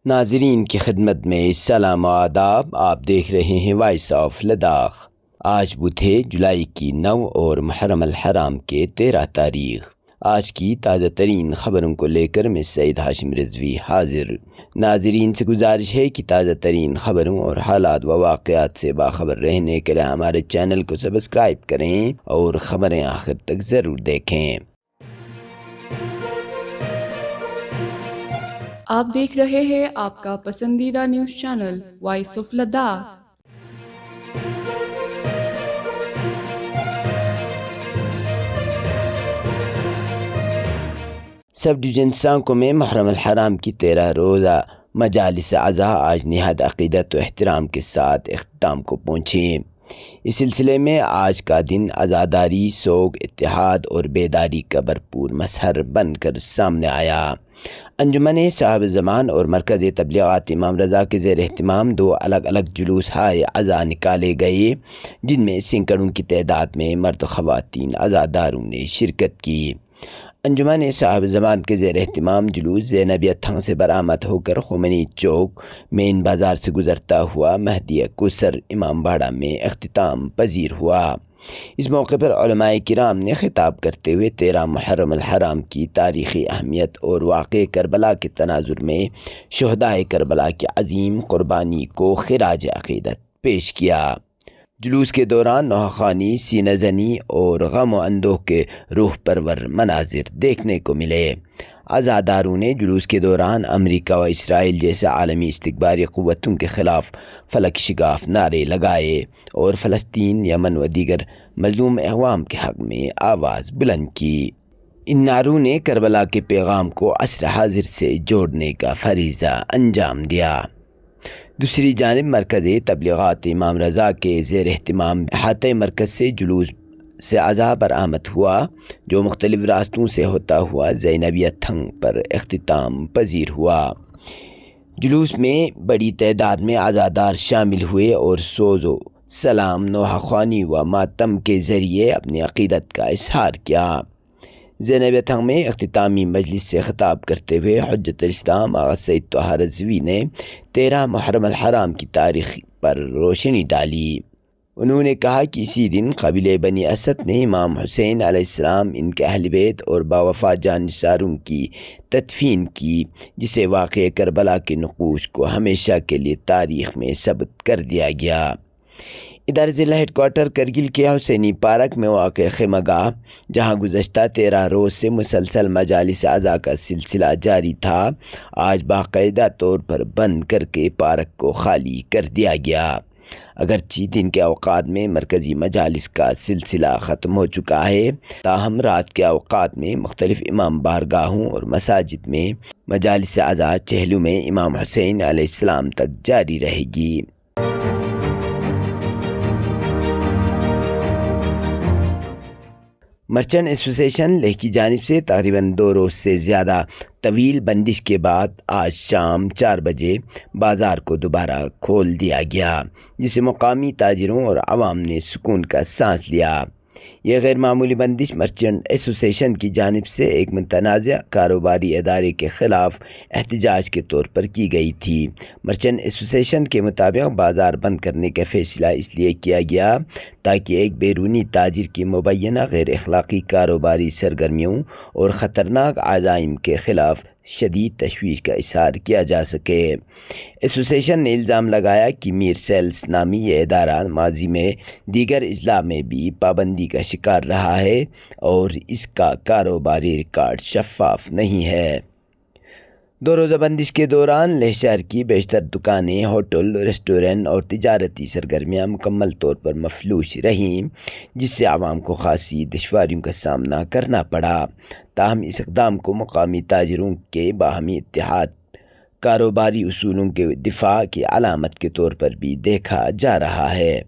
ناظرین کی خدمت میں سلام و آداب۔ آپ دیکھ رہے ہیں وائس آف لداخ۔ آج بدھ ہے جولائی کی 9 اور محرم الحرام کے 13 تاریخ۔ آج کی تازہ ترین خبروں کو لے کر میں سعید ہاشم رضوی حاضر۔ ناظرین سے گزارش ہے کہ تازہ ترین خبروں اور حالات و واقعات سے باخبر رہنے کے لیے ہمارے چینل کو سبسکرائب کریں اور خبریں آخر تک ضرور دیکھیں۔ آپ دیکھ رہے ہیں آپ کا پسندیدہ news channel voice of Ladakh. Sub division Sankoo میں محرم الحرام کی 13 روزہ مجالس عزا آج نہایت عقیدت و احترام کے ساتھ اختتام کو پہنچی۔ اس سلسلے میں آج کا دن عزاداری، سوگ، اتحاد اور بیداری کا بھرپور مظہر بن کر سامنے آیا۔ انجمن صاحب زمان اور مرکز تبلیغات امام رضا کے زیر اہتمام 2 الگ الگ جلوس ہائے عزا نکالے گئے، جن میں سینکڑوں کی تعداد میں مرد و خواتین عزاداروں نے شرکت کی۔ انجمن صاحب زمان کے زیر اہتمام جلوس زینبیہ تھنگ سے برآمد ہو کر خمینی چوک مین بازار سے گزرتا ہوا مہدیہ کوثر امام باڑہ میں اختتام پذیر ہوا۔ اس موقع پر علماء کرام نے خطاب کرتے ہوئے 13 محرم الحرام کی تاریخی اہمیت اور واقع کربلا کے تناظر میں شہدائے کربلا کی عظیم قربانی کو خراج عقیدت پیش کیا۔ جلوس کے دوران نوحہ خوانی، سینہ زنی اور غم و اندوہ کے روح پرور مناظر دیکھنے کو ملے۔ عزاداروں نے جلوس کے دوران امریکہ و اسرائیل جیسے عالمی استکباری قوتوں کے خلاف فلک شگاف نعرے لگائے اور فلسطین، یمن و دیگر مظلوم اقوام کے حق میں آواز بلند کی۔ ان نعروں نے کربلا کے پیغام کو عصر حاضر سے جوڑنے کا فریضہ انجام دیا۔ دوسری جانب مرکز تبلیغات امام رضا کے زیر اہتمام احاطہ مرکز سے جلوس سے عزا برآمد ہوا، جو مختلف راستوں سے ہوتا ہوا زینبیہ تھنگ پر اختتام پذیر ہوا۔ جلوس میں بڑی تعداد میں عزادار شامل ہوئے اور سوز و سلام، نوحہ خوانی و ماتم کے ذریعے اپنی عقیدت کا اظہار کیا۔ زینبیہ تھنگ میں اختتامی مجلس سے خطاب کرتے ہوئے حجت الاسلام آغا سید طٰہٰ رضوی نے 13 محرم الحرام کی تاریخ پر روشنی ڈالی۔ انہوں نے کہا کہ اسی دن قبیلہ بنی اسد نے امام حسین علیہ السلام، ان کے اہل بیت اور باوفا جانثاروں کی تدفین کی، جسے واقعہ کربلا کے نقوش کو ہمیشہ کے لیے تاریخ میں ثبت کر دیا گیا۔ ادارہ ضلع ہیڈ کوارٹر کرگل کے حسینی پارک میں واقع خیمہ گاہ، جہاں گزشتہ 13 روز سے مسلسل مجالس عزا کا سلسلہ جاری تھا، آج باقاعدہ طور پر بند کر کے پارک کو خالی کر دیا گیا۔ اگرچہ دن کے اوقات میں مرکزی مجالس کا سلسلہ ختم ہو چکا ہے، تاہم رات کے اوقات میں مختلف امام بارگاہوں اور مساجد میں مجالس عزا چہلم امام حسین علیہ السلام تک جاری رہے گی۔ مرچنٹ ایسوسی ایشن لیہ کی جانب سے تقریباً 2 روز سے زیادہ طویل بندش کے بعد آج شام 4 بجے بازار کو دوبارہ کھول دیا گیا، جس سے مقامی تاجروں اور عوام نے سکون کا سانس لیا۔ یہ غیر معمولی بندش مرچنٹ ایسوسی ایشن کی جانب سے ایک متنازع کاروباری ادارے کے خلاف احتجاج کے طور پر کی گئی تھی۔ مرچنٹ ایسوسی ایشن کے مطابق بازار بند کرنے کا فیصلہ اس لیے کیا گیا تاکہ ایک بیرونی تاجر کی مبینہ غیر اخلاقی کاروباری سرگرمیوں اور خطرناک عزائم کے خلاف شدید تشویش کا اظہار کیا جا سکے۔ ایسوسی ایشن نے الزام لگایا کہ میر سیلز نامی یہ ادارہ ماضی میں دیگر اضلاع میں بھی پابندی کا شکار رہا ہے اور اس کا کاروباری ریکارڈ شفاف نہیں ہے۔ 2 روزہ بندش کے دوران لیہ شہر کی بیشتر دکانیں، ہوٹل، ریسٹورنٹ اور تجارتی سرگرمیاں مکمل طور پر مفلوج رہیں، جس سے عوام کو خاصی دشواریوں کا سامنا کرنا پڑا۔ تاہم اس اقدام کو مقامی تاجروں کے باہمی اتحاد، کاروباری اصولوں کے دفاع کی علامت کے طور پر بھی دیکھا جا رہا ہے۔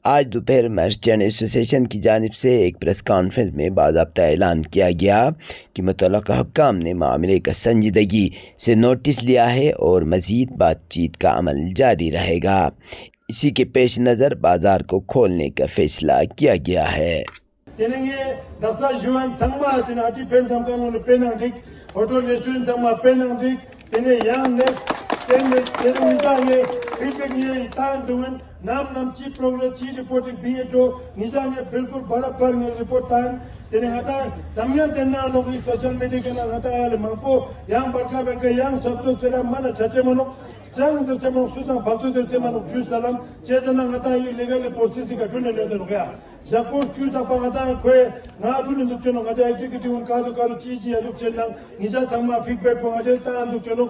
آج دوپہر مرچنٹ ایسوسی ایشن کی جانب سے ایک پریس کانفرنس میں باضابطہ اعلان کیا گیا کہ متعلقہ حکام نے معاملے کا سنجیدگی سے نوٹس لیا ہے اور مزید بات چیت کا عمل جاری رہے گا۔ اسی کے پیش نظر بازار کو کھولنے کا فیصلہ کیا گیا ہے۔ Hotel restaurant nizaye feedback tan doing nam chi progress chi reporting be to nizaye bilkul bada par ne report tan tene hata samyan tenna logi social media kana hata ale mampo yang barka yang chapto tera mana chache mono jang se chamo susan faltu de chemo ju salam chedana hata legal process ka tune ne de roya japon chu ta pa hata kwe na tune duk chono gaja executive ka do chi chi aduk chenna niza thamma feedback po gaja ta anduk chono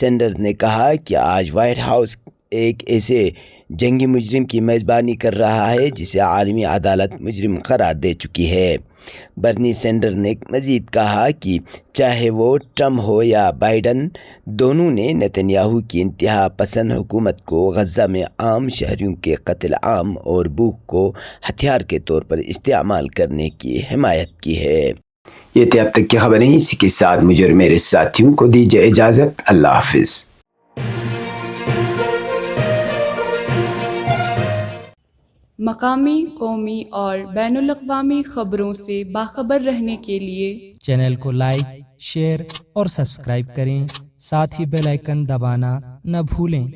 Sanders نے کہا کہ آج white house ایک ایسے جنگی مجرم کی میزبانی کر رہا ہے جسے عالمی عدالت مجرم قرار دے چکی ہے۔ برنی سینڈر نے مزید کہا کہ چاہے وہ ٹرمپ ہو یا بائیڈن، دونوں نے نیتن یاہو کی انتہا پسند حکومت کو غزہ میں عام شہریوں کے قتل عام اور بھوک کو ہتھیار کے طور پر استعمال کرنے کی حمایت کی ہے۔ یہ تھے اب تک کی خبریں، اسی کے ساتھ مجھے اور میرے ساتھیوں کو دیجیے اجازت۔ اللہ حافظ۔ مقامی، قومی اور بین الاقوامی خبروں سے باخبر رہنے کے لیے چینل کو لائک، شیئر اور سبسکرائب کریں، ساتھ ہی بیل آئیکن دبانا نہ بھولیں۔